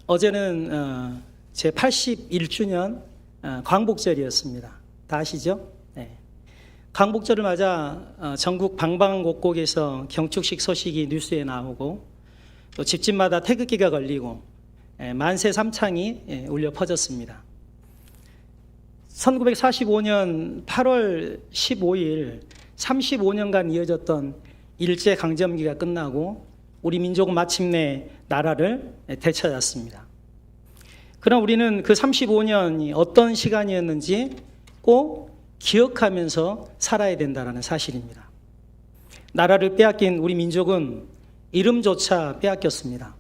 어제는 제 81주년 광복절이었습니다. 다 아시죠? 네. 광복절을 맞아 전국 방방곡곡에서 경축식 소식이 뉴스에 나오고 또 집집마다 태극기가 걸리고 만세 삼창이 울려 퍼졌습니다. 1945년 8월 15일 35년간 이어졌던 일제강점기가 끝나고 우리 민족은 마침내 나라를 되찾았습니다. 그러나 우리는 그 35년이 어떤 시간이었는지 꼭 기억하면서 살아야 된다는 사실입니다. 나라를 빼앗긴 우리 민족은 이름조차 빼앗겼습니다.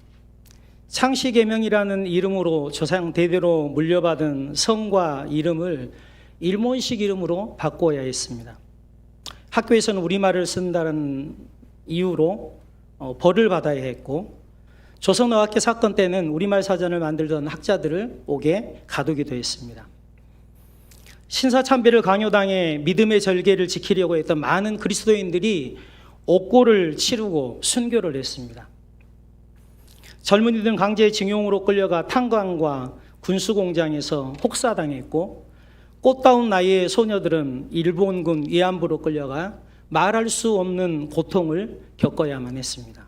창시계명이라는 이름으로 조상 대대로 물려받은 성과 이름을 일본식 이름으로 바꿔야 했습니다. 학교에서는 우리말을 쓴다는 이유로 벌을 받아야 했고, 조선어학회 사건 때는 우리말 사전을 만들던 학자들을 옥에 가두기도 했습니다. 신사참배를 강요당해 믿음의 절개를 지키려고 했던 많은 그리스도인들이 옥고를 치르고 순교를 했습니다. 젊은이들은 강제징용으로 끌려가 탄광과 군수공장에서 혹사당했고, 꽃다운 나이의 소녀들은 일본군 위안부로 끌려가 말할 수 없는 고통을 겪어야만 했습니다.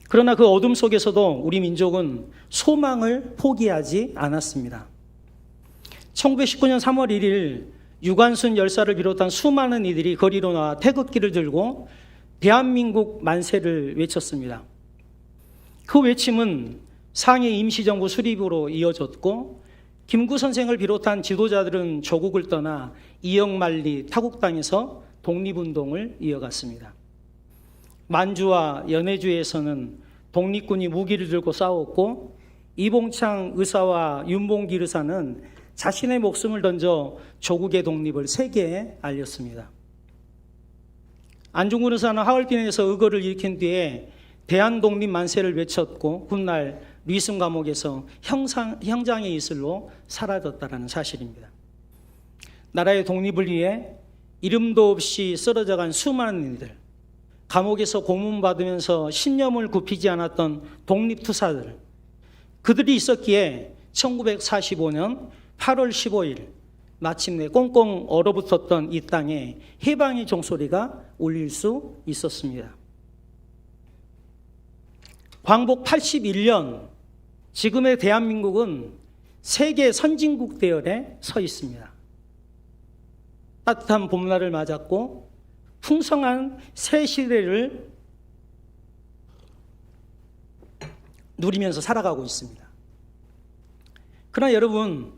그러나 그 어둠 속에서도 우리 민족은 소망을 포기하지 않았습니다. 1919년 3월 1일 유관순 열사를 비롯한 수많은 이들이 거리로 나와 태극기를 들고 대한민국 만세를 외쳤습니다. 그 외침은 상해 임시정부 수립으로 이어졌고, 김구 선생을 비롯한 지도자들은 조국을 떠나 이영만리 타국당에서 독립운동을 이어갔습니다. 만주와 연해주에서는 독립군이 무기를 들고 싸웠고, 이봉창 의사와 윤봉길 의사는 자신의 목숨을 던져 조국의 독립을 세계에 알렸습니다. 안중근 의사는 하얼빈에서 의거를 일으킨 뒤에 대한독립 만세를 외쳤고, 훗날 리슨 감옥에서 형장의 이슬로 사라졌다는 사실입니다. 나라의 독립을 위해 이름도 없이 쓰러져간 수많은 이들, 감옥에서 고문받으면서 신념을 굽히지 않았던 독립투사들, 그들이 있었기에 1945년 8월 15일 마침내 꽁꽁 얼어붙었던 이 땅에 해방의 종소리가 울릴 수 있었습니다. 광복 81년, 지금의 대한민국은 세계 선진국 대열에 서 있습니다. 따뜻한 봄날을 맞았고 풍성한 새 시대를 누리면서 살아가고 있습니다. 그러나 여러분,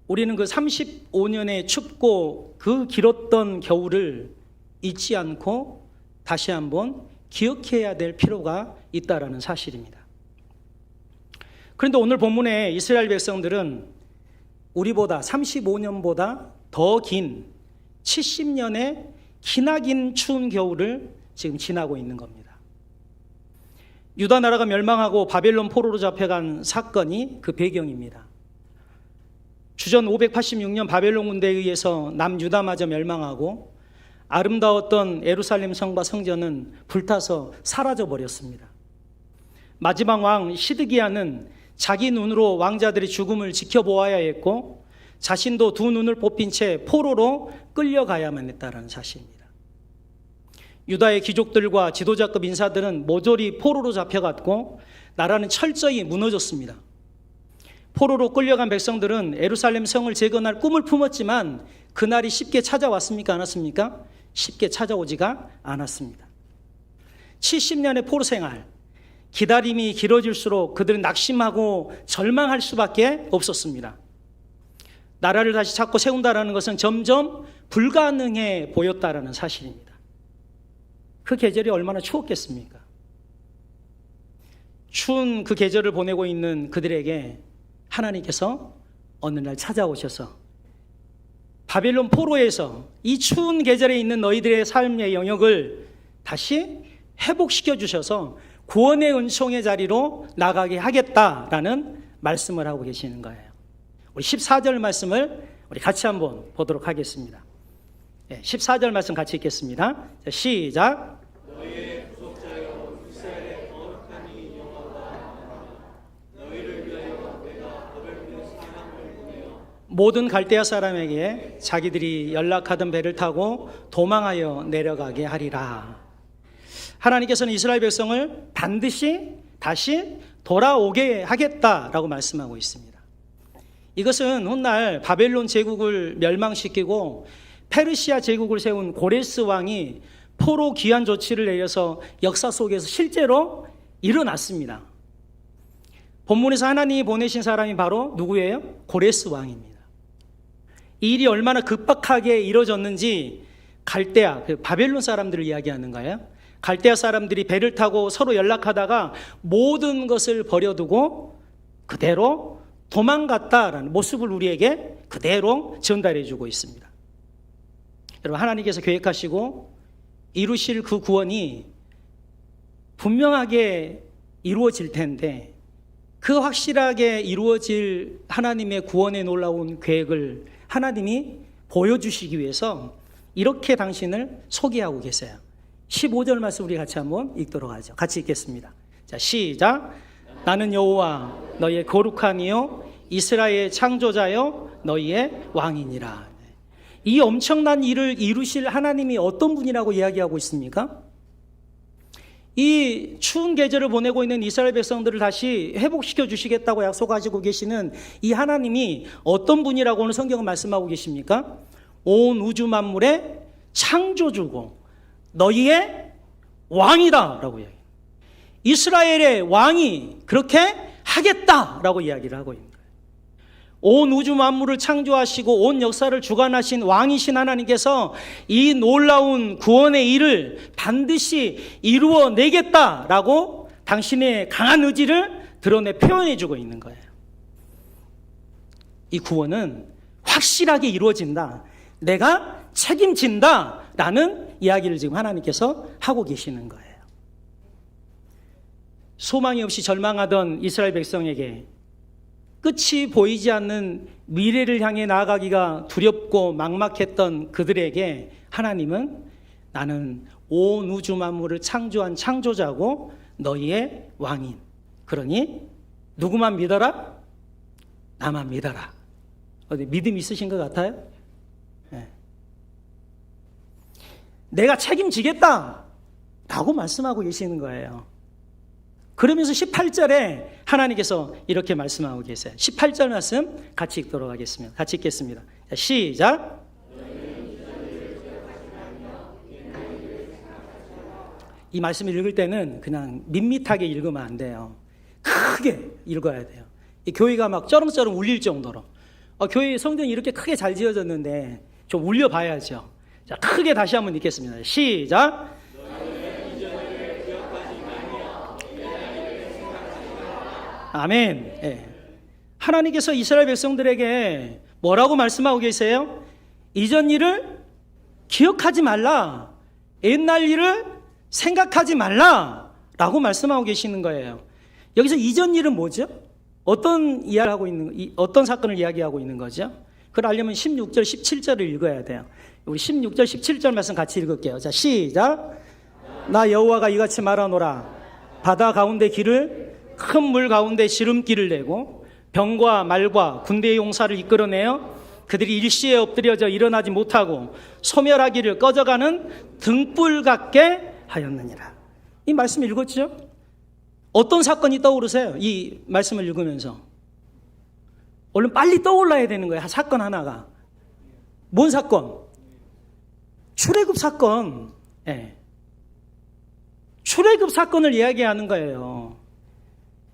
우리는 그 35년의 춥고 그 길었던 겨울을 잊지 않고 다시 한번 기억해야 될 필요가 있다는 사실입니다. 그런데 오늘 본문에 이스라엘 백성들은 우리보다 35년보다 더 긴 70년의 기나긴 추운 겨울을 지금 지나고 있는 겁니다. 유다 나라가 멸망하고 바벨론 포로로 잡혀간 사건이 그 배경입니다. 주전 586년 바벨론 군대에 의해서 남유다마저 멸망하고 아름다웠던 예루살렘 성과 성전은 불타서 사라져 버렸습니다. 마지막 왕 시드기야는 자기 눈으로 왕자들의 죽음을 지켜보아야 했고, 자신도 두 눈을 뽑힌 채 포로로 끌려가야만 했다는 사실입니다. 유다의 귀족들과 지도자급 인사들은 모조리 포로로 잡혀갔고 나라는 철저히 무너졌습니다. 포로로 끌려간 백성들은 예루살렘 성을 재건할 꿈을 품었지만 그날이 쉽게 찾아왔습니까? 않았습니까? 쉽게 찾아오지가 않았습니다. 70년의 포로 생활, 기다림이 길어질수록 그들은 낙심하고 절망할 수밖에 없었습니다. 나라를 다시 찾고 세운다는 것은 점점 불가능해 보였다는 사실입니다. 그 계절이 얼마나 추웠겠습니까? 추운 그 계절을 보내고 있는 그들에게 하나님께서 어느 날 찾아오셔서 바벨론 포로에서 이 추운 계절에 있는 너희들의 삶의 영역을 다시 회복시켜 주셔서 구원의 은총의 자리로 나가게 하겠다라는 말씀을 하고 계시는 거예요. 우리 14절 말씀을 우리 같이 한번 보도록 하겠습니다. 14절 말씀 같이 읽겠습니다. 자, 시작. 너희의 구속자여 이스라엘의 거룩한 이 여호와가 너희를 모든 갈대아 사람에게 자기들이 연락하던 배를 타고 도망하여 내려가게 하리라. 하나님께서는 이스라엘 백성을 반드시 다시 돌아오게 하겠다라고 말씀하고 있습니다. 이것은 훗날 바벨론 제국을 멸망시키고 페르시아 제국을 세운 고레스 왕이 포로 귀환 조치를 내려서 역사 속에서 실제로 일어났습니다. 본문에서 하나님이 보내신 사람이 바로 누구예요? 고레스 왕입니다. 이 일이 얼마나 급박하게 이루어졌는지 갈대아, 바벨론 사람들을 이야기하는 거예요. 갈대아 사람들이 배를 타고 서로 연락하다가 모든 것을 버려두고 그대로 도망갔다라는 모습을 우리에게 그대로 전달해 주고 있습니다. 여러분, 하나님께서 계획하시고 이루실 그 구원이 분명하게 이루어질 텐데 그 확실하게 이루어질 하나님의 구원에 놀라운 계획을 하나님이 보여주시기 위해서 이렇게 당신을 소개하고 계세요. 15절 말씀 우리 같이 한번 읽도록 하죠. 같이 읽겠습니다. 자, 시작. 나는 여호와 너희의 거룩한 이요 이스라엘의 창조자요 너희의 왕이니라. 이 엄청난 일을 이루실 하나님이 어떤 분이라고 이야기하고 있습니까? 이 추운 계절을 보내고 있는 이스라엘 백성들을 다시 회복시켜 주시겠다고 약속하시고 계시는 이 하나님이 어떤 분이라고 오늘 성경은 말씀하고 계십니까? 온 우주 만물의 창조주고 너희의 왕이다 라고 이야기해요. 이스라엘의 왕이 그렇게 하겠다라고 이야기를 하고 있는 거예요. 온 우주 만물을 창조하시고 온 역사를 주관하신 왕이신 하나님께서 이 놀라운 구원의 일을 반드시 이루어내겠다라고 당신의 강한 의지를 드러내 표현해주고 있는 거예요. 이 구원은 확실하게 이루어진다. 내가 책임진다라는 이야기를 지금 하나님께서 하고 계시는 거예요. 소망이 없이 절망하던 이스라엘 백성에게 끝이 보이지 않는 미래를 향해 나아가기가 두렵고 막막했던 그들에게 하나님은 나는 온 우주 만물을 창조한 창조자고 너희의 왕인. 그러니 누구만 믿어라? 나만 믿어라. 어디 믿음 있으신 것 같아요? 네. 내가 책임지겠다 라고 말씀하고 계시는 거예요. 그러면서 18절에 하나님께서 이렇게 말씀하고 계세요. 18절 말씀 같이 읽도록 하겠습니다. 같이 읽겠습니다. 시작. 이 말씀을 읽을 때는 그냥 밋밋하게 읽으면 안 돼요. 크게 읽어야 돼요. 이 교회가 막 쩌렁쩌렁 울릴 정도로. 교회 성전이 이렇게 크게 잘 지어졌는데 좀 울려봐야죠. 자, 크게 다시 한번 읽겠습니다. 시작. 아멘. 네. 하나님께서 이스라엘 백성들에게 뭐라고 말씀하고 계세요? 이전 일을 기억하지 말라. 옛날 일을 생각하지 말라. 라고 말씀하고 계시는 거예요. 여기서 이전 일은 뭐죠? 어떤 사건을 이야기하고 있는 거죠? 그걸 알려면 16절, 17절을 읽어야 돼요. 우리 16절, 17절 말씀 같이 읽을게요. 자, 시작. 나 여호와가 이같이 말하노라. 바다 가운데 길을 큰 물 가운데 지름길을 내고 병과 말과 군대의 용사를 이끌어내어 그들이 일시에 엎드려져 일어나지 못하고 소멸하기를 꺼져가는 등불 같게 하였느니라. 이 말씀 읽었죠? 어떤 사건이 떠오르세요? 이 말씀을 읽으면서 얼른 빨리 떠올라야 되는 거예요. 사건 하나가. 뭔 사건? 출애굽 사건. 네. 출애굽 사건을 이야기하는 거예요.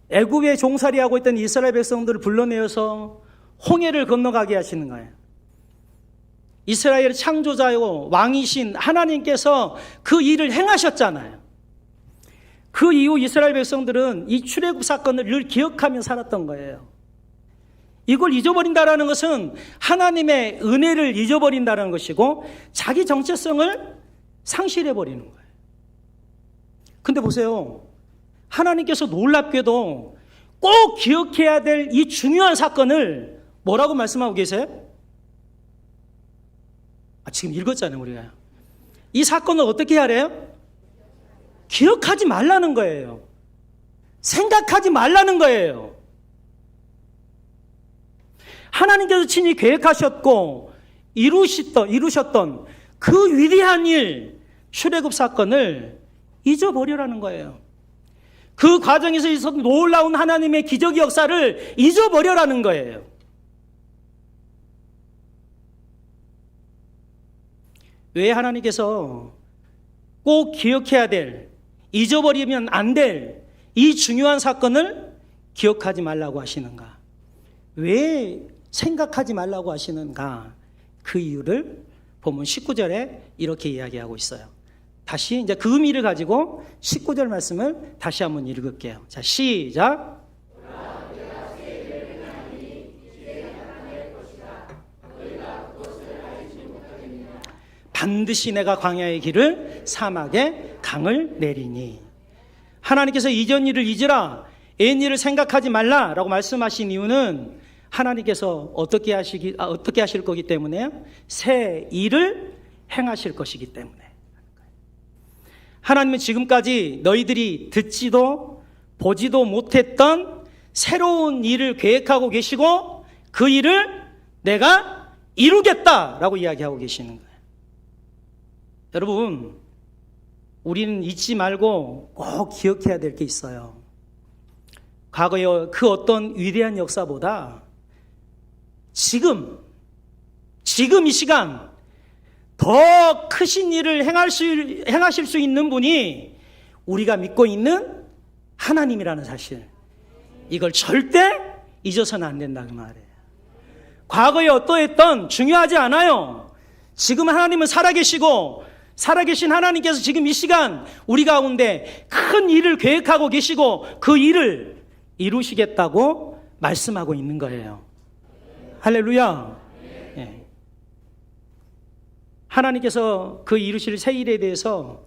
애굽에 종살이하고 있던 이스라엘 백성들을 불러내어서 홍해를 건너가게 하시는 거예요. 이스라엘의 창조자요 왕이신 하나님께서 그 일을 행하셨잖아요. 그 이후 이스라엘 백성들은 이 출애굽 사건을 늘 기억하며 살았던 거예요. 이걸 잊어버린다는 것은 하나님의 은혜를 잊어버린다는 것이고 자기 정체성을 상실해버리는 거예요. 근데 보세요. 하나님께서 놀랍게도 꼭 기억해야 될 이 중요한 사건을 뭐라고 말씀하고 계세요? 지금 읽었잖아요, 우리가. 이 사건을 어떻게 하래요? 기억하지 말라는 거예요. 생각하지 말라는 거예요. 하나님께서 친히 계획하셨고 이루셨던 그 위대한 일, 출애굽 사건을 잊어버리라는 거예요. 그 과정에서 있었던 놀라운 하나님의 기적의 역사를 잊어버리라는 거예요. 왜 하나님께서 꼭 기억해야 될, 잊어버리면 안 될 이 중요한 사건을 기억하지 말라고 하시는가? 왜 생각하지 말라고 하시는가? 그 이유를 본문 19절에 이렇게 이야기하고 있어요. 다시 이제 그 의미를 가지고 19절 말씀을 다시 한번 읽을게요. 자, 시작. 반드시 내가 광야의 길을 사막에 강을 내리니. 하나님께서 이전 일을 잊으라, 옛 일을 생각하지 말라라고 말씀하신 이유는 하나님께서 어떻게 하실 거기 때문에요? 새 일을 행하실 것이기 때문에. 하나님은 지금까지 너희들이 듣지도 보지도 못했던 새로운 일을 계획하고 계시고 그 일을 내가 이루겠다라고 이야기하고 계시는 거예요. 여러분, 우리는 잊지 말고 꼭 기억해야 될 게 있어요. 과거의 그 어떤 위대한 역사보다 지금 이 시간 더 크신 일을 행하실 수 있는 분이 우리가 믿고 있는 하나님이라는 사실, 이걸 절대 잊어서는 안 된다 그 말이에요. 과거에 어떠했던 중요하지 않아요. 지금 하나님은 살아계시고 살아계신 하나님께서 지금 이 시간 우리 가운데 큰 일을 계획하고 계시고 그 일을 이루시겠다고 말씀하고 있는 거예요. 할렐루야. 예. 하나님께서 그 이루실 새 일에 대해서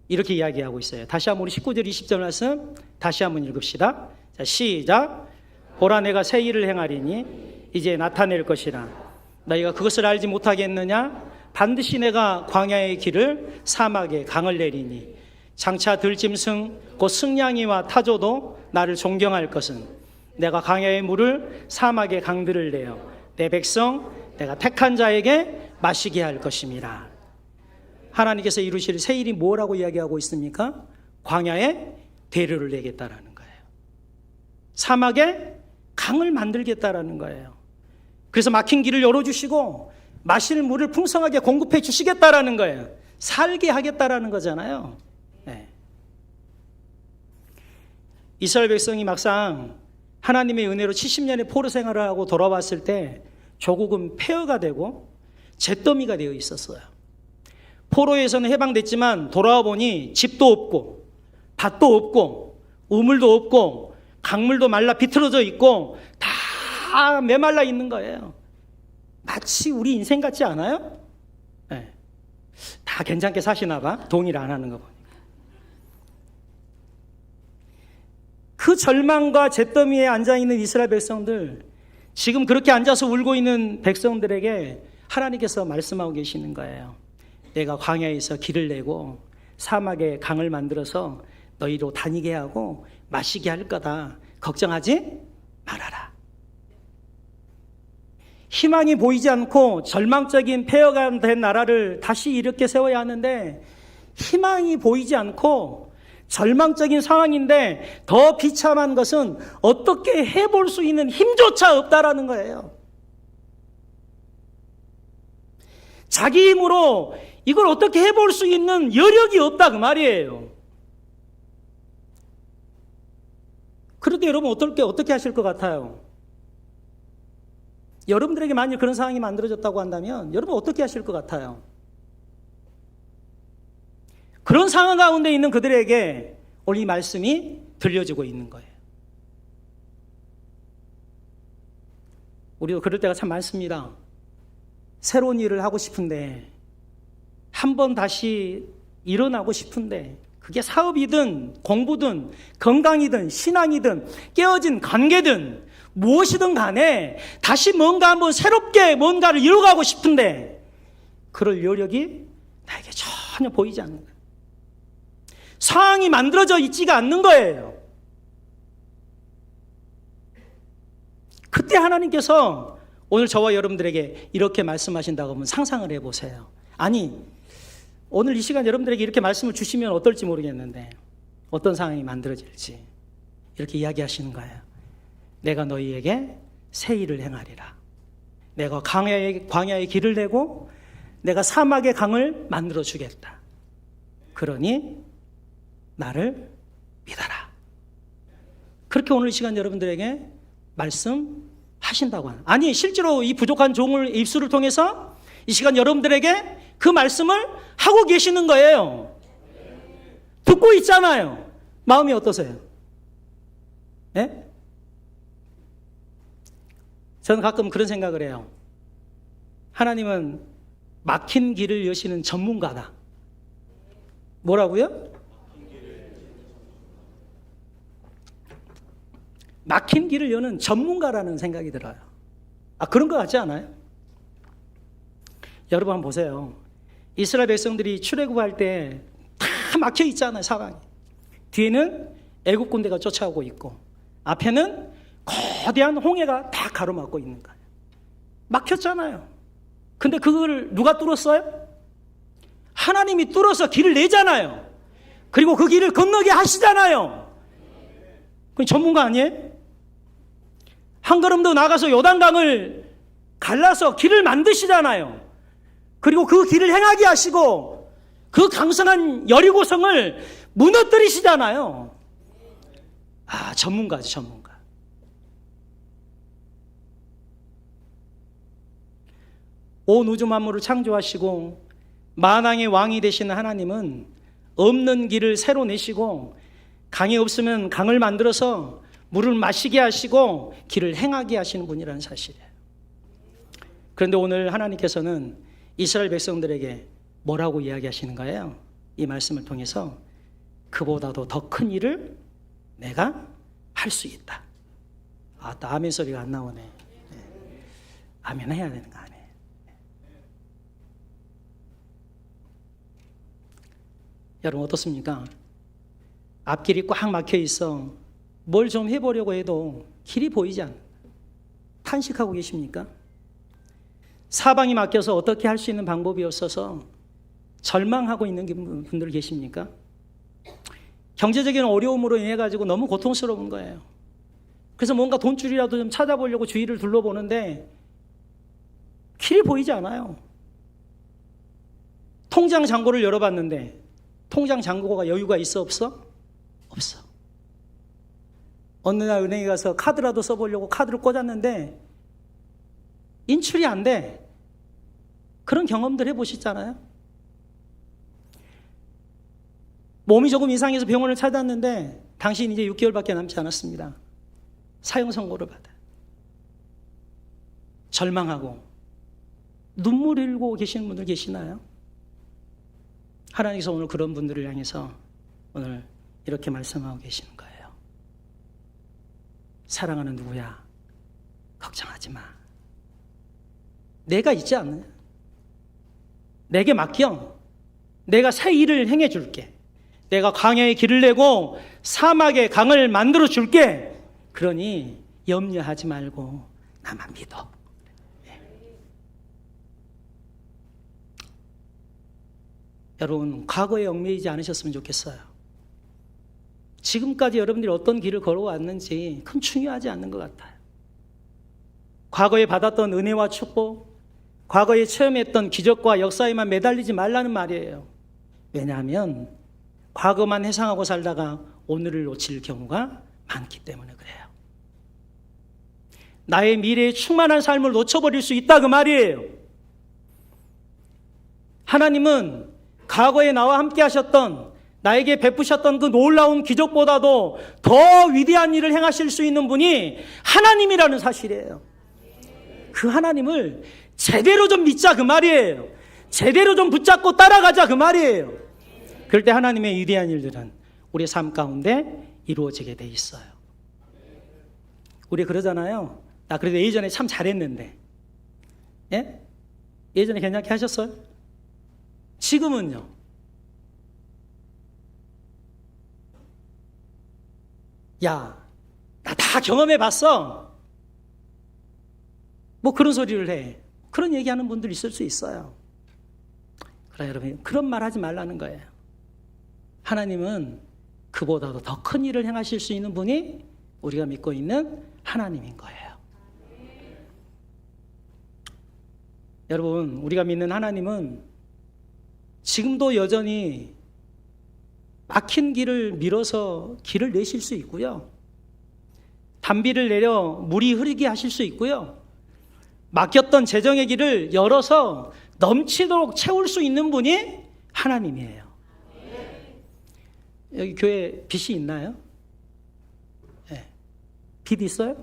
이렇게 이야기하고 있어요. 다시 한번 우리 19절 20절 말씀 다시 한번 읽읍시다. 자, 시작. 보라 내가 새 일을 행하리니 이제 나타낼 것이라. 너희가 그것을 알지 못하겠느냐? 반드시 내가 광야의 길을 사막에 강을 내리니 장차 들짐승 곧 승냥이와 타조도 나를 존경할 것은 내가 광야의 물을 사막의 강들을 내어 내 백성 내가 택한 자에게 마시게 할 것임이라. 하나님께서 이루실 새 일이 뭐라고 이야기하고 있습니까? 광야에 대류를 내겠다라는 거예요. 사막에 강을 만들겠다라는 거예요. 그래서 막힌 길을 열어주시고 마실 물을 풍성하게 공급해 주시겠다라는 거예요. 살게 하겠다라는 거잖아요. 네. 이스라엘 백성이 막상 하나님의 은혜로 70년의 포로 생활을 하고 돌아왔을 때 조국은 폐허가 되고 잿더미가 되어 있었어요. 포로에서는 해방됐지만 돌아와 보니 집도 없고 밭도 없고 우물도 없고 강물도 말라 비틀어져 있고 다 메말라 있는 거예요. 마치 우리 인생 같지 않아요? 네. 다 괜찮게 사시나 봐. 동의를 안 하는 거 보니까. 그 절망과 잿더미에 앉아있는 이스라엘 백성들, 지금 그렇게 앉아서 울고 있는 백성들에게 하나님께서 말씀하고 계시는 거예요. 내가 광야에서 길을 내고 사막에 강을 만들어서 너희로 다니게 하고 마시게 할 거다. 걱정하지 말아라. 희망이 보이지 않고 절망적인 폐허가 된 나라를 다시 이렇게 세워야 하는데 희망이 보이지 않고 절망적인 상황인데 더 비참한 것은 어떻게 해볼 수 있는 힘조차 없다라는 거예요. 자기 힘으로 이걸 어떻게 해볼 수 있는 여력이 없다 그 말이에요. 그런데 여러분 어떻게 하실 것 같아요? 여러분들에게 만일 그런 상황이 만들어졌다고 한다면 여러분 어떻게 하실 것 같아요? 그런 상황 가운데 있는 그들에게 오늘 이 말씀이 들려지고 있는 거예요. 우리도 그럴 때가 참 많습니다. 새로운 일을 하고 싶은데 한 번 다시 일어나고 싶은데 그게 사업이든 공부든 건강이든 신앙이든 깨어진 관계든 무엇이든 간에 다시 뭔가 한번 새롭게 뭔가를 이뤄가고 싶은데 그럴 여력이 나에게 전혀 보이지 않는 거예요. 상황이 만들어져 있지가 않는 거예요. 그때 하나님께서 오늘 저와 여러분들에게 이렇게 말씀하신다고 하면 상상을 해보세요. 아니, 오늘 이 시간 여러분들에게 이렇게 말씀을 주시면 어떨지 모르겠는데 어떤 상황이 만들어질지 이렇게 이야기하시는 거예요. 내가 너희에게 새 일을 행하리라. 내가 광야의 길을 내고 내가 사막의 강을 만들어 주겠다. 그러니 나를 믿어라. 그렇게 오늘 이 시간 여러분들에게 말씀하신다고 하는. 아니, 실제로 이 부족한 종을 입술을 통해서 이 시간 여러분들에게 그 말씀을 하고 계시는 거예요. 듣고 있잖아요. 마음이 어떠세요? 예? 저는 가끔 그런 생각을 해요. 하나님은 막힌 길을 여시는 전문가다. 뭐라고요? 막힌 길을 여는 전문가라는 생각이 들어요. 아, 그런 것 같지 않아요? 여러분 한번 보세요. 이스라엘 백성들이 출애굽할 때 다 막혀 있잖아요, 사방이. 뒤에는 애국 군대가 쫓아오고 있고 앞에는 거대한 홍해가 다 가로막고 있는 거예요. 막혔잖아요. 근데 그걸 누가 뚫었어요? 하나님이 뚫어서 길을 내잖아요. 그리고 그 길을 건너게 하시잖아요. 그건 전문가 아니에요? 한 걸음 더 나가서 요단강을 갈라서 길을 만드시잖아요. 그리고 그 길을 행하게 하시고 그 강성한 여리고성을 무너뜨리시잖아요. 아, 전문가죠, 전문가. 온 우주 만물을 창조하시고 만왕의 왕이 되시는 하나님은 없는 길을 새로 내시고 강이 없으면 강을 만들어서 물을 마시게 하시고 길을 행하게 하시는 분이라는 사실이에요. 그런데 오늘 하나님께서는 이스라엘 백성들에게 뭐라고 이야기하시는 거예요? 이 말씀을 통해서 그보다도 더 큰 일을 내가 할 수 있다. 아, 또 아멘 소리가 안 나오네. 네. 아멘 해야 되는 거 아니에요? 여러분 어떻습니까? 앞길이 꽉 막혀 있어 뭘 좀 해보려고 해도 길이 보이지 않는다. 탄식하고 계십니까? 사방이 막혀서 어떻게 할 수 있는 방법이 없어서 절망하고 있는 분들 계십니까? 경제적인 어려움으로 인해 가지고 너무 고통스러운 거예요. 그래서 뭔가 돈줄이라도 좀 찾아보려고 주위를 둘러보는데 길이 보이지 않아요. 통장 잔고를 열어봤는데 통장 잔고가 여유가 있어 없어? 없어. 어느 날 은행에 가서 카드라도 써보려고 카드를 꽂았는데 인출이 안 돼. 그런 경험들 해보시잖아요. 몸이 조금 이상해서 병원을 찾았는데 당신 이제 6개월밖에 남지 않았습니다. 사형 선고를 받아요. 절망하고 눈물 흘리고 계시는 분들 계시나요? 하나님께서 오늘 그런 분들을 향해서 오늘 이렇게 말씀하고 계시는 거예요. 사랑하는 누구야? 걱정하지 마. 내가 있지 않느냐? 내게 맡겨. 내가 새 일을 행해 줄게. 내가 광야의 길을 내고 사막의 강을 만들어 줄게. 그러니 염려하지 말고 나만 믿어. 네. 여러분 과거에 얽매이지 않으셨으면 좋겠어요. 지금까지 여러분들이 어떤 길을 걸어왔는지 큰 중요하지 않는 것 같아요. 과거에 받았던 은혜와 축복, 과거에 체험했던 기적과 역사에만 매달리지 말라는 말이에요. 왜냐하면 과거만 회상하고 살다가 오늘을 놓칠 경우가 많기 때문에 그래요. 나의 미래에 충만한 삶을 놓쳐버릴 수 있다 그 말이에요. 하나님은 과거에 나와 함께 하셨던 나에게 베푸셨던 그 놀라운 기적보다도 더 위대한 일을 행하실 수 있는 분이 하나님이라는 사실이에요. 그 하나님을 제대로 좀 믿자 그 말이에요. 제대로 좀 붙잡고 따라가자 그 말이에요. 그럴 때 하나님의 위대한 일들은 우리의 삶 가운데 이루어지게 돼 있어요. 우리 그러잖아요. 나 그래도 예전에 참 잘했는데. 예? 예전에 괜찮게 하셨어요? 지금은요? 야, 나 다 경험해 봤어. 뭐 그런 소리를 해. 그런 얘기하는 분들 있을 수 있어요. 그래 여러분, 그런 말 하지 말라는 거예요. 하나님은 그보다도 더 큰 일을 행하실 수 있는 분이 우리가 믿고 있는 하나님인 거예요. 여러분, 우리가 믿는 하나님은 지금도 여전히 막힌 길을 밀어서 길을 내실 수 있고요. 단비를 내려 물이 흐르게 하실 수 있고요. 막혔던 재정의 길을 열어서 넘치도록 채울 수 있는 분이 하나님이에요. 여기 교회 빚이 있나요? 네. 빚 있어요?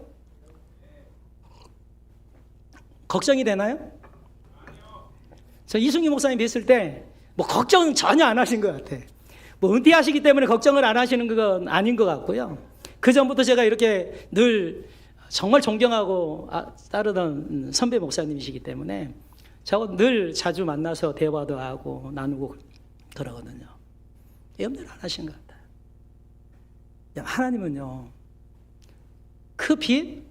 걱정이 되나요? 저 이승기 목사님 뵀을 때 뭐 걱정은 전혀 안 하신 것 같아. 뭐 은퇴하시기 때문에 걱정을 안 하시는 건 아닌 것 같고요. 그 전부터 제가 이렇게 늘 정말 존경하고 따르던 선배 목사님이시기 때문에 저하고 늘 자주 만나서 대화도 하고 나누고 그러거든요. 염려를 안 하신 것 같아요. 하나님은요, 그 빚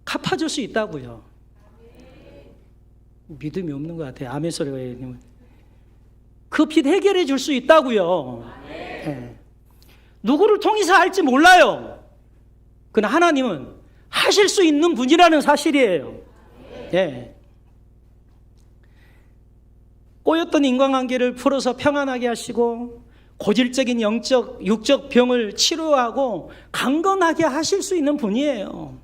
갚아줄 수 있다고요. 믿음이 없는 것 같아요. 아멘 소리가 있는. 그 빚 해결해 줄 수 있다고요. 네. 누구를 통해서 할지 몰라요. 그러나 하나님은 하실 수 있는 분이라는 사실이에요. 네. 꼬였던 인간관계를 풀어서 평안하게 하시고 고질적인 영적, 육적 병을 치료하고 강건하게 하실 수 있는 분이에요.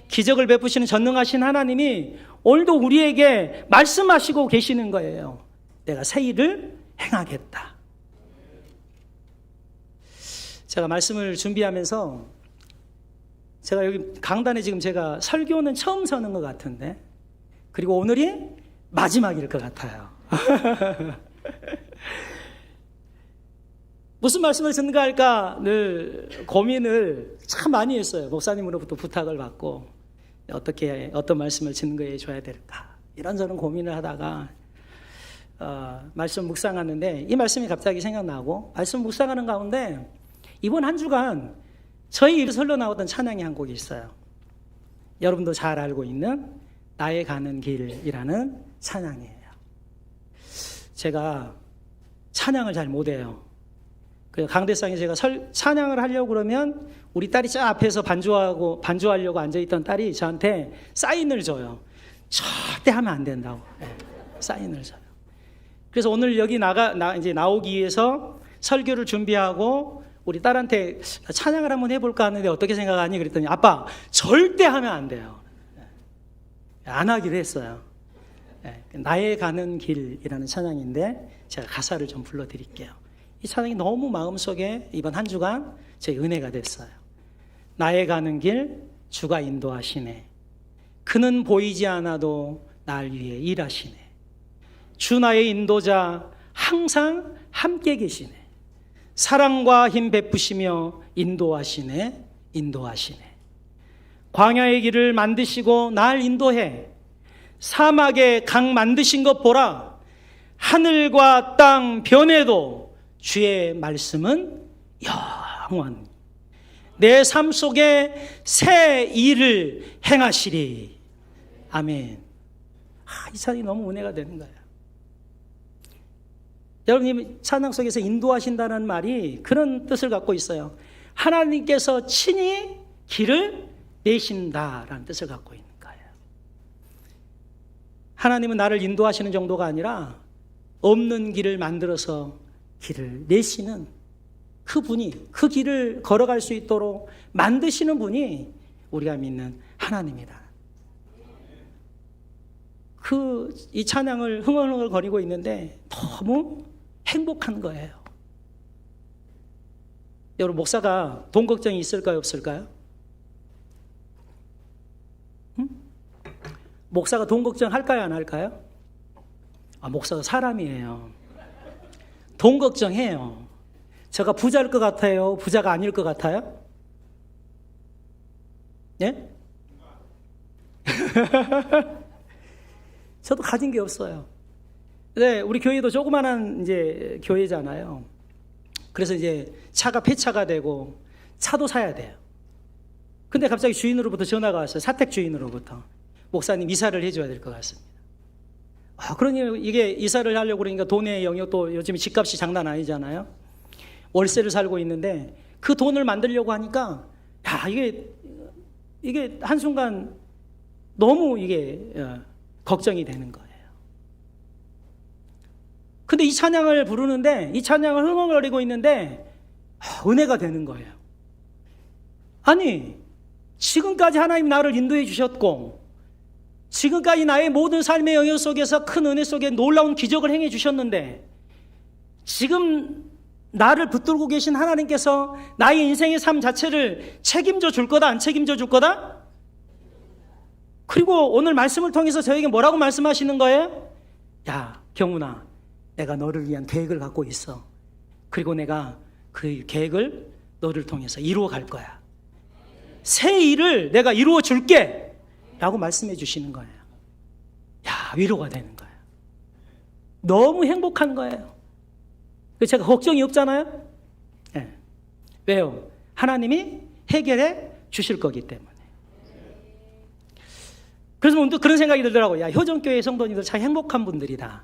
기적을 베푸시는 전능하신 하나님이 오늘도 우리에게 말씀하시고 계시는 거예요. 내가 새 일을 행하겠다. 제가 말씀을 준비하면서 제가 여기 강단에 지금 제가 설교는 처음 서는 것 같은데, 그리고 오늘이 마지막일 것 같아요. 무슨 말씀을 듣는가 할까 늘 고민을 참 많이 했어요. 목사님으로부터 부탁을 받고 어떤 말씀을 증거해 줘야 될까 이런저런 고민을 하다가 말씀 묵상하는데 이 말씀이 갑자기 생각나고, 말씀 묵상하는 가운데 이번 한 주간 저희 입에서 흘러나오던 찬양이 한 곡이 있어요. 여러분도 잘 알고 있는 나의 가는 길이라는 찬양이에요. 제가 찬양을 잘 못해요. 강대상에 제가 찬양을 하려고 그러면 우리 딸이 저 앞에서 반주하려고 앉아있던 딸이 저한테 사인을 줘요. 절대 하면 안 된다고. 네, 사인을 줘요. 그래서 오늘 여기 이제 나오기 위해서 설교를 준비하고 우리 딸한테 찬양을 한번 해볼까 하는데 어떻게 생각하니? 그랬더니 아빠 절대 하면 안 돼요. 안 하기로 했어요. 나의 가는 길이라는 찬양인데 제가 가사를 좀 불러드릴게요. 이 찬양이 너무 마음속에 이번 한 주간 제 은혜가 됐어요. 나의 가는 길 주가 인도하시네. 그는 보이지 않아도 날 위해 일하시네. 주 나의 인도자 항상 함께 계시네. 사랑과 힘 베푸시며 인도하시네. 광야의 길을 만드시고 날 인도해. 사막에 강 만드신 것 보라. 하늘과 땅 변해도 주의 말씀은 영원히 내 삶 속에 새 일을 행하시리. 아멘. 이 찬양이 너무 은혜가 되는 거예요. 여러분이 찬양 속에서 인도하신다는 말이 그런 뜻을 갖고 있어요. 하나님께서 친히 길을 내신다라는 뜻을 갖고 있는 거예요. 하나님은 나를 인도하시는 정도가 아니라 없는 길을 만들어서 길을 내시는 그 분이, 그 길을 걸어갈 수 있도록 만드시는 분이 우리가 믿는 하나님이다. 이 찬양을 흥얼흥얼 거리고 있는데 너무 행복한 거예요. 여러분, 목사가 돈 걱정이 있을까요, 없을까요? 응? 목사가 돈 걱정 할까요, 안 할까요? 목사가 사람이에요. 돈 걱정해요. 제가 부자일 것 같아요, 부자가 아닐 것 같아요? 예? 저도 가진 게 없어요. 네, 우리 교회도 조그만한 이제 교회잖아요. 그래서 이제 차가 폐차가 되고 차도 사야 돼요. 근데 갑자기 주인으로부터 전화가 왔어요. 사택 주인으로부터. 목사님 이사를 해줘야 될 것 같습니다. 그러니 이게 이사를 하려고 그러니까 돈의 영역도 요즘 집값이 장난 아니잖아요. 월세를 살고 있는데 그 돈을 만들려고 하니까 이게 한순간 너무 이게 걱정이 되는 거예요. 근데 이 찬양을 부르는데 이 찬양을 흥얼거리고 있는데 은혜가 되는 거예요. 아니 지금까지 하나님 나를 인도해 주셨고 지금까지 나의 모든 삶의 영역 속에서 큰 은혜 속에 놀라운 기적을 행해 주셨는데 지금 나를 붙들고 계신 하나님께서 나의 인생의 삶 자체를 책임져 줄 거다, 안 책임져 줄 거다? 그리고 오늘 말씀을 통해서 저에게 뭐라고 말씀하시는 거예요? 야, 경훈아, 내가 너를 위한 계획을 갖고 있어. 그리고 내가 그 계획을 너를 통해서 이루어 갈 거야. 새 일을 내가 이루어 줄게 라고 말씀해 주시는 거예요. 야, 위로가 되는 거예요. 너무 행복한 거예요. 제가 걱정이 없잖아요. 네. 왜요? 하나님이 해결해 주실 거기 때문에. 그래서 또 그런 생각이 들더라고요. 야, 효정교회 성도님들 참 행복한 분들이다.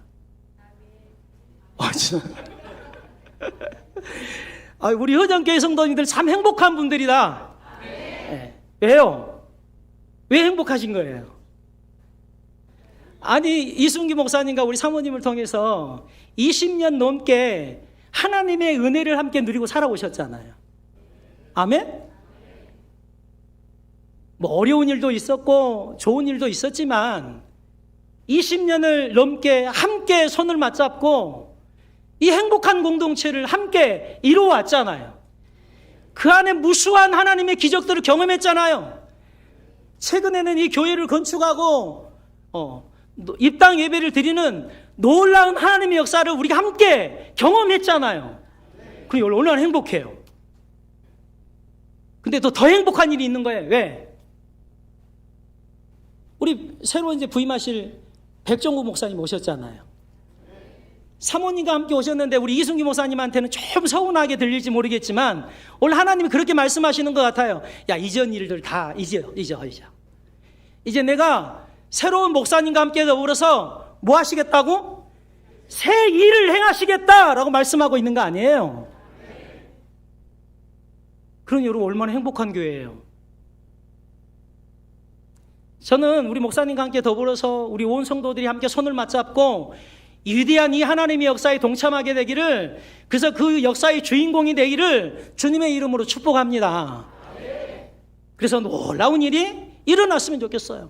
우리 효정교회 성도님들 참 행복한 분들이다. 네. 왜요? 왜 행복하신 거예요? 아니, 이순기 목사님과 우리 사모님을 통해서 20년 넘게 하나님의 은혜를 함께 누리고 살아오셨잖아요. 아멘? 뭐 어려운 일도 있었고 좋은 일도 있었지만 20년을 넘게 함께 손을 맞잡고 이 행복한 공동체를 함께 이루어왔잖아요. 그 안에 무수한 하나님의 기적들을 경험했잖아요. 최근에는 이 교회를 건축하고 입당 예배를 드리는 놀라운 하나님의 역사를 우리가 함께 경험했잖아요. 그리고 얼마나 행복해요. 근데 또 더 행복한 일이 있는 거예요. 왜? 우리 새로 이제 부임하실 백정구 목사님 오셨잖아요. 사모님과 함께 오셨는데 우리 이순기 목사님한테는 좀 서운하게 들릴지 모르겠지만 오늘 하나님이 그렇게 말씀하시는 것 같아요. 야, 이전 일들 다 잊어. 이제 내가 새로운 목사님과 함께 더불어서 뭐 하시겠다고? 새 일을 행하시겠다라고 말씀하고 있는 거 아니에요. 그러니 여러분 얼마나 행복한 교회예요. 저는 우리 목사님과 함께 더불어서 우리 온 성도들이 함께 손을 맞잡고 위대한 이 하나님의 역사에 동참하게 되기를, 그래서 그 역사의 주인공이 되기를 주님의 이름으로 축복합니다. 그래서 놀라운 일이 일어났으면 좋겠어요.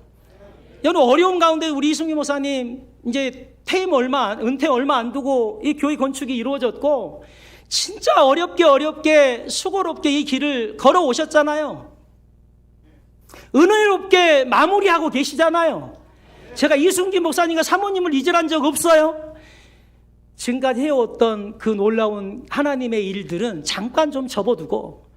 여러분 어려운 가운데 우리 이승기 목사님 이제 은퇴 얼마 안 두고 이 교회 건축이 이루어졌고 진짜 어렵게 수고롭게 이 길을 걸어오셨잖아요. 은혜롭게 마무리하고 계시잖아요. 제가 이순기 목사님과 사모님을 이질한 적 없어요. 지금까지 해왔던 그 놀라운 하나님의 일들은 잠깐 좀 접어두고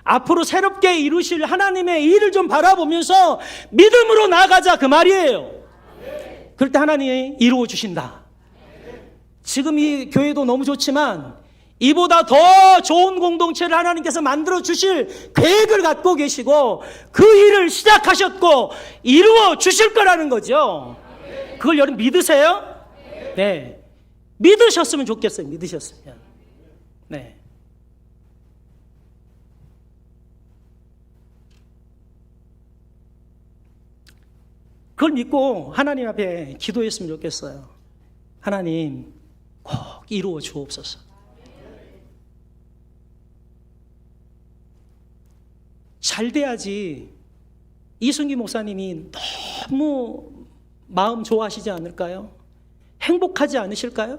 앞으로 새롭게 이루실 하나님의 일을 좀 바라보면서 믿음으로 나아가자, 그 말이에요. 그럴 때 하나님이 이루어 주신다. 지금 이 교회도 너무 좋지만 이보다 더 좋은 공동체를 하나님께서 만들어 주실 계획을 갖고 계시고 그 일을 시작하셨고 이루어 주실 거라는 거죠. 그걸 여러분 믿으세요? 네. 믿으셨으면 좋겠어요. 믿으셨으면. 네. 그걸 믿고 하나님 앞에 기도했으면 좋겠어요. 하나님 꼭 이루어 주옵소서. 잘 돼야지 이순기 목사님이 너무 마음 좋아하시지 않을까요? 행복하지 않으실까요?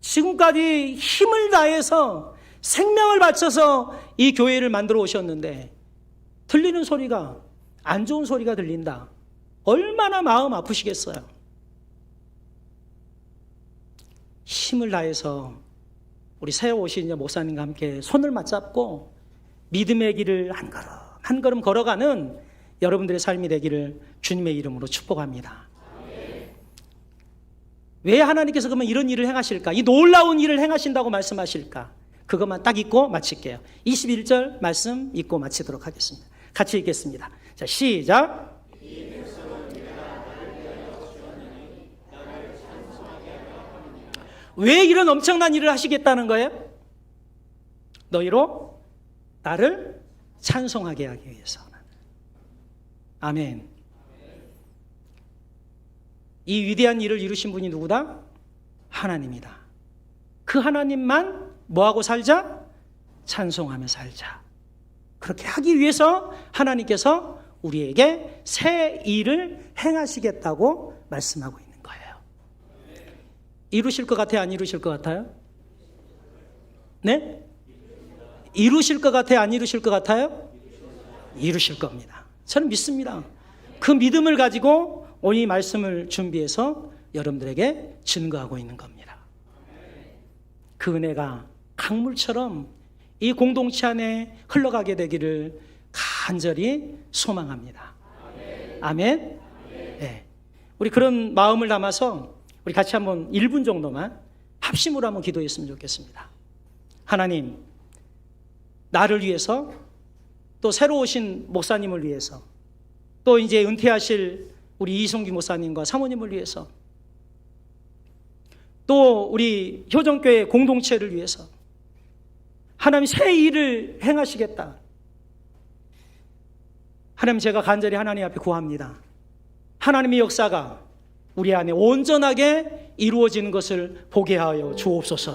지금까지 힘을 다해서 생명을 바쳐서 이 교회를 만들어 오셨는데 들리는 소리가 안 좋은 소리가 들린다. 얼마나 마음 아프시겠어요? 힘을 다해서 우리 새로 오신 목사님과 함께 손을 맞잡고 믿음의 길을 한 걸음 걸어가는 여러분들의 삶이 되기를 주님의 이름으로 축복합니다. 왜 하나님께서 그러면 이런 일을 행하실까? 이 놀라운 일을 행하신다고 말씀하실까? 그것만 딱 읽고 마칠게요. 21절 말씀 읽고 마치도록 하겠습니다. 같이 읽겠습니다. 자, 시작. 왜 이런 엄청난 일을 하시겠다는 거예요? 너희로 나를 찬송하게 하기 위해서. 아멘. 이 위대한 일을 이루신 분이 누구다? 하나님이다. 그 하나님만 뭐하고 살자? 찬송하며 살자. 그렇게 하기 위해서 하나님께서 우리에게 새 일을 행하시겠다고 말씀하고 있는 거예요. 이루실 것 같아요? 안 이루실 것 같아요? 네? 이루실 것 같아요? 안 이루실 것 같아요? 이루실 겁니다. 저는 믿습니다. 그 믿음을 가지고 오늘 이 말씀을 준비해서 여러분들에게 증거하고 있는 겁니다. 그 은혜가 강물처럼 이 공동체 안에 흘러가게 되기를 간절히 소망합니다. 아멘. 네. 우리 그런 마음을 담아서 우리 같이 한번 1분 정도만 합심으로 한번 기도했으면 좋겠습니다. 하나님, 나를 위해서, 또 새로 오신 목사님을 위해서, 또 이제 은퇴하실 우리 이성기 목사님과 사모님을 위해서, 또 우리 효정교회 공동체를 위해서 하나님 새 일을 행하시겠다. 하나님, 제가 간절히 하나님 앞에 구합니다. 하나님의 역사가 우리 안에 온전하게 이루어지는 것을 보게 하여 주옵소서.